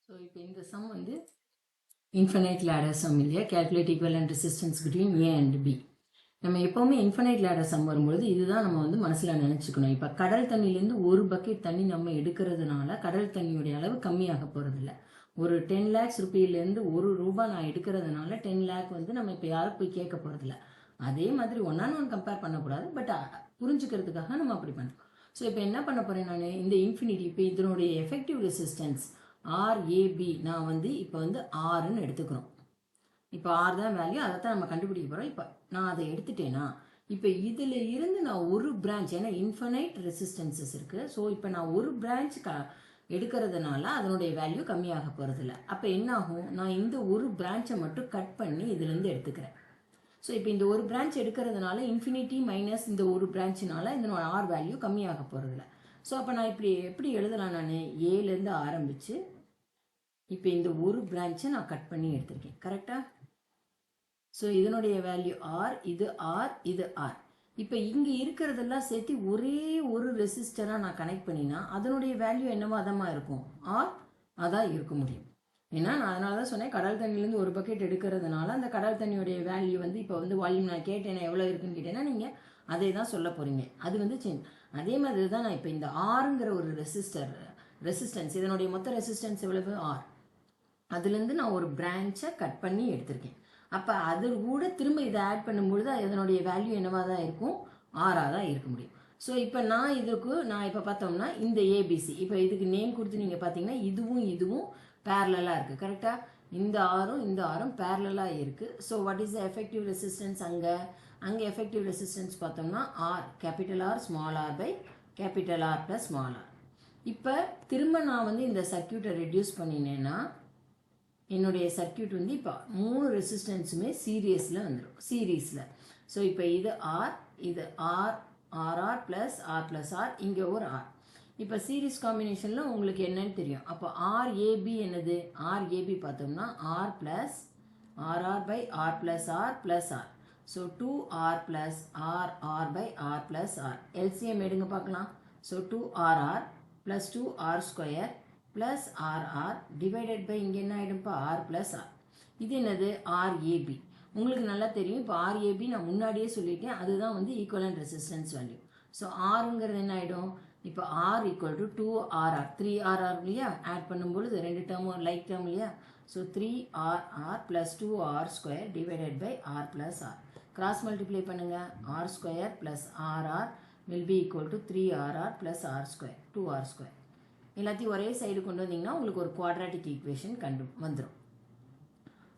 So இப்போ இந்த sum வந்து இன்ஃபனைட் லேடர் சம் இல்லையா, calculate equivalent resistance between A and B. நம்ம எப்போவுமே இன்ஃபனைட் லேடர் சம் வரும்பொழுது இதுதான் நம்ம வந்து மனசில் நினச்சிக்கணும். இப்போ கடல் தண்ணியிலேருந்து ஒரு பக்கெட் தண்ணி நம்ம எடுக்கிறதுனால கடல் தண்ணியுடைய அளவு கம்மியாக போகிறதில்ல. ஒரு 10 lakhs ருபீலேருந்து ₹1 நான் எடுக்கிறதுனால 10 lakh வந்து நம்ம இப்போ யாரும் போய் கேட்க போகிறதில்ல. அதே மாதிரி ஒன் கம்பேர் பண்ணக்கூடாது, பட் புரிஞ்சுக்கிறதுக்காக நம்ம அப்படி பண்ணுறோம். ஸோ இப்போ என்ன பண்ண போகிறேன் நான், இந்த இன்ஃபினிட்டி இப்போ இதனுடைய எஃபெக்டிவ் ரெசிஸ்டன்ஸ் ஆர்ஏபி நான் வந்து இப்போ வந்து ஆறுன்னு எடுத்துக்கிறோம். இப்போ ஆர் தான் வேல்யூ, அதை தான் நம்ம கண்டுபிடிக்க போகிறோம். இப்போ நான் அதை எடுத்துட்டேன்னா இப்போ இதில் இருந்து நான் ஒரு பிரான்ச், ஏன்னா இன்ஃபனைட் ரெசிஸ்டன்சஸ் இருக்குது. ஸோ இப்போ நான் ஒரு பிரான்ச் எடுக்கிறதுனால அதனுடைய வேல்யூ கம்மியாக போகிறதில்ல. அப்போ என்ன ஆகும், நான் இந்த ஒரு பிரான்ச்சை மட்டும் கட் பண்ணி இதுலேருந்து எடுத்துக்கிறேன். ஸோ இப்போ இந்த ஒரு பிரான்ச் எடுக்கிறதுனால இன்ஃபினிட்டி மைனஸ் இந்த ஒரு பிரான்ச்சினால இதனோட ஆர் வேல்யூ கம்மியாக போகிறதில்ல. ஸோ அப்போ நான் இப்படி எப்படி எழுதலாம், நான் ஏலேருந்து ஆரம்பித்து இப்போ இந்த ஒரு பிரான்ச்சை நான் கட் பண்ணி எடுத்திருக்கேன். கரெக்டாக? ஸோ இதனுடைய வேல்யூ ஆர், இது ஆர், இது ஆர். இப்போ இங்கே இருக்கிறதெல்லாம் சேர்த்து ஒரே ஒரு ரெசிஸ்டராக நான் கனெக்ட் பண்ணினா அதனுடைய வேல்யூ என்னவோ அதமாக இருக்கும், ஆர் அதான் இருக்க முடியும். ஏன்னா நான் அதனால தான் சொன்னேன், கடல் தண்ணிலேருந்து ஒரு பக்கெட் எடுக்கிறதுனால அந்த கடல் தண்ணியுடைய வேல்யூ வந்து இப்போ வந்து வால்யூம் நான் கேட்டேன்னா எவ்வளோ இருக்குன்னு கேட்டேன்னா நீங்கள் அதே தான் சொல்ல போகிறீங்க. அது வந்து சேஞ்ச். அதே மாதிரி தான் நான் இப்போ இந்த ஆறுங்கிற ஒரு ரெசிஸ்டன்ஸ் இதனுடைய மொத்த ரெசிஸ்டன்ஸ் எவ்வளவு, ஆர். அதுலேருந்து நான் ஒரு பிரான்ச்சை கட் பண்ணி எடுத்திருக்கேன். அப்போ அது கூட திரும்ப இதை ஆட் பண்ணும்பொழுது இதனுடைய வேல்யூ என்னவாக தான் இருக்கும், ஆறாக தான் இருக்க முடியும். ஸோ இப்போ நான் இப்போ பார்த்தோம்னா இந்த ஏபிசி, இப்போ இதுக்கு நேம் கொடுத்து நீங்கள் பார்த்தீங்கன்னா இதுவும் பேரலாக இருக்குது. கரெக்டாக? இந்த ஆரும் பேரலாக இருக்குது. So what is the effective resistance, அங்கே எஃபெக்டிவ் ரெசிஸ்டன்ஸ் பார்த்தோம்னா R, capital R small R by capital R plus small R. இப்போ திரும்ப நான் வந்து இந்த சர்க்கியூட்டை ரெடியூஸ் பண்ணினேன்னா என்னுடைய சர்க்கியூட் வந்து இப்போ 3 ரெசிஸ்டன்ஸுமே சீரீஸில். ஸோ இப்போ இது ஆர், இது ஆர் ப்ளஸ் ஆர், இங்கே ஒரு ஆர். இப்போ சீரீஸ் காம்பினேஷனில் உங்களுக்கு என்னன்னு தெரியும். அப்போ ஆர்ஏபி என்னது, ஆர்ஏபி பார்த்தோம்னா R plus RR by R plus R. So 2R plus R by R plus R. LCM எடுங்க பார்க்கலாம். So 2RR plus 2R square plus RR divided by இங்கே என்ன ஆகிடும்ப்பா, ஆர் ப்ளஸ் ஆர். இது என்னது, ஆர்ஏபி. உங்களுக்கு நல்லா தெரியும். இப்போ ஆர்ஏபி நான் முன்னாடியே சொல்லிட்டேன், அதுதான் வந்து ஈக்குவலன்ட் ரெசிஸ்டன்ஸ் வேல்யூ. ஸோ ஆருங்கிறது என்ன ஆகிடும், இப்போ R equal to 2RR, 3RR இல்லையா, ஆட் பண்ணும்பொழுது 2 டேர்மும் லைக் டேர்ம் இல்லையா. So 3RR plus 2R square divided by R plus R. Cross multiply பண்ணுங்கள். R square plus RR will be equal to 3RR plus R square, 2R square. எல்லாத்தையும் ஒரே side கொண்டு வந்தீங்கன்னா உங்களுக்கு ஒரு குவாட்ராட்டிக் ஈக்குவேஷன் வந்துடும்.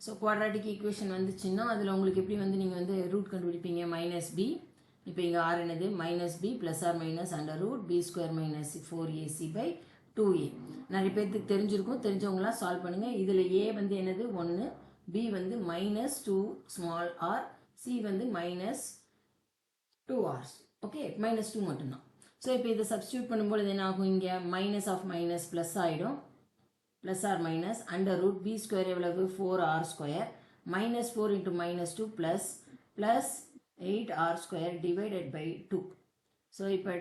So quadratic equation வந்துச்சுன்னா அதில் உங்களுக்கு எப்படி வந்து நீங்கள் வந்து ரூட் கண்டுபிடிப்பீங்க, மைனஸ் பி. இப்போ இங்கே ஆர் என்னது, minus B plus R minus under root B square minus 4AC by 2A. நிறைய பேர்த்துக்கு தெரிஞ்சிருக்கும், தெரிஞ்சவங்களாம் சால்வ் பண்ணுங்கள். இதில் ஏ வந்து என்னது 1, பி வந்து மைனஸ் 2 ஸ்மால் ஆர், சி வந்து மைனஸ் 2R. ஓகே, மைனஸ் 2 மட்டும்தான். ஸோ இப்போ இதை சப்ஸ்டியூட் பண்ணும்போது என்ன ஆகும், இங்கே மைனஸ் ஆஃப் மைனஸ் ப்ளஸ் ஆகிடும், plus R minus under root B square எவ்வளவு 4R square minus 4 into minus 2 plus 8R square divided by 2. So இப்போ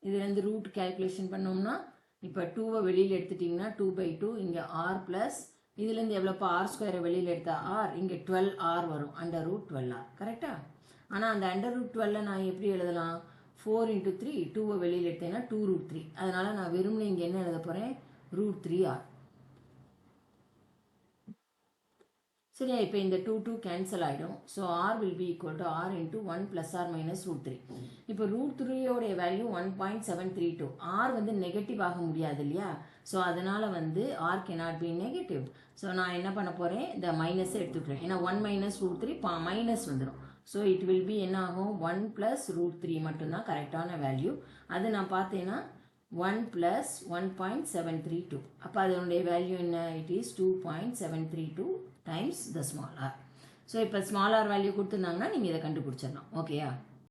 இதுலேருந்து ரூட் கேல்குலேஷன் பண்ணோம்னா இப்போ 2வை வெளியில் எடுத்துட்டிங்கன்னா 2/2, இங்கே ஆர் ப்ளஸ் இதுலேருந்து எவ்வளோப்பா ஆர் ஸ்கொயரை வெளியில் எடுத்தால் ஆர், இங்கே 12R வரும், அண்டர் ரூட் 12R. கரெக்டாக? ஆனால் அந்த அண்டர் ரூட் 12 நான் எப்படி எழுதலாம், 4 இன்ட்டு 3, 2வை வெளியில் எடுத்தேன்னா 2√3. அதனால் நான் வெறும்னு இங்கே என்ன எழுத போகிறேன், √3R. சரியா? இப்போ இந்த 2 கேன்சல் ஆகிடும். So R will be equal to R into 1 plus R minus √3. இப்போ √3யோடைய வேல்யூ 1.732. ஆர் வந்து நெகட்டிவ் ஆக முடியாது இல்லையா. ஸோ அதனால் வந்து R cannot be negative. So நான் என்ன பண்ண போகிறேன், இந்த மைனஸை எடுத்துக்கிறேன். ஏன்னா 1 மைனஸ் √3 மைனஸ் வந்துடும். ஸோ இட் வில் பி என்ன ஆகும், 1 ப்ளஸ் √3 மட்டும்தான் கரெக்டான வேல்யூ. அது நான் பார்த்தேன்னா 1 ப்ளஸ் 1.732. அப்போ அதனுடைய வேல்யூ என்ன, it is 2.732 times the small R. So இப்போ ஸ்மால் ஆர் வேல்யூ கொடுத்துருந்தாங்கன்னா நீங்கள் இதை கண்டுபிடிச்சிடலாம். ஓகேயா?